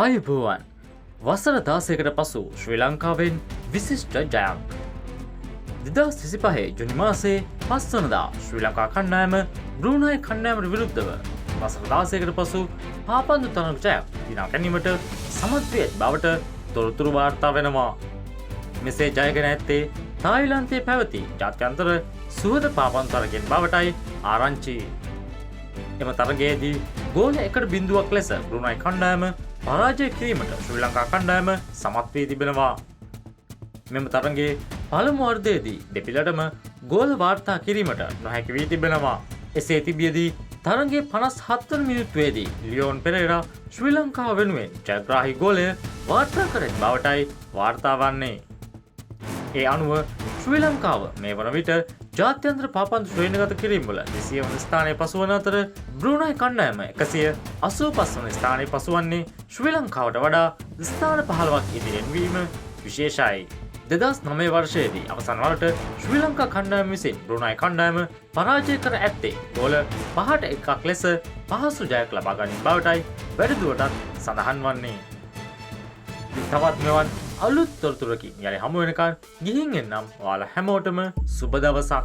ආයුබෝවන් වසර 16කට පසු ශ්‍රී ලංකාවෙන් විශිෂ්ට ජයක්. 2025 ජුනි මාසයේ 5 වනදා ශ්‍රී ලංකා කණ්ඩායම බ්‍රූනයි කණ්ඩායමට විරුද්ධව වසර 16කට පසු පාපන්දු තරඟ ජයක් දිනා ගැනීමට සමත් වී ඇති බවට තොරතුරු වාර්තා වෙනවා. මෙසේ ජයගෙන ඇත්තේ තායිලන්තයේ පැවති ජාත්‍යන්තර සුවද පාපන්දු තරගයෙන් බවටයි ආරංචි. එම තරගයේදී ගෝල 1-0ක් ලෙස බ්‍රූනයි කණ්ඩායම පරාජය කිරීමට ශ්‍රී ලංකා කණ්ඩායම සමත් වී තිබෙනවා. මෙම තරගයේ පළමු අර්ධයේදී දෙපිළටම ගෝල වාර්තා කිරීමට නොහැකි වී තිබෙනවා. එසේ තිබියදී තරගයේ 57 වන මිනිත්තුවේදී ලියෝන් පෙරේරා ශ්‍රී ලංකාව වෙනුවෙන් ජයග්‍රාහී ගෝලය වාර්තා කර ඇති බවටයි වාර්තා වන්නේ. ඒ අනුව ශ්‍රී ලංකාව මේ වන විට ජාත්‍යන්තර පාපන්දු ශ්‍රේණිගත කිරීම වල 200 වන ස්ථානයේ පසුවන අතර බ්‍රූනයි කණ්ඩායම 185 වන ස්ථානයේ පසුවන්නේ ශ්‍රී ලංකාවට වඩා ස්ථාන 15ක් ඉදිරියෙන් වීම විශේෂයි. 2009 වර්ෂයේදී අවසන් වරට ශ්‍රී ලංකා කණ්ඩායම විසින් බ්‍රූනයි කණ්ඩායම පරාජය කර ඇත්තේ ගෝල 5-1ක් ලෙස පහසු ජයක් ලබා ගැනීම බවටයි වැඩිදුරටත් සඳහන් වන්නේ. තවත් මෙවන් අලුත් තොරතුරකින් යලි හමු වෙනකන් ගිහින් එන්නම් ඔයාලා හැමෝටම සුබ දවසක්.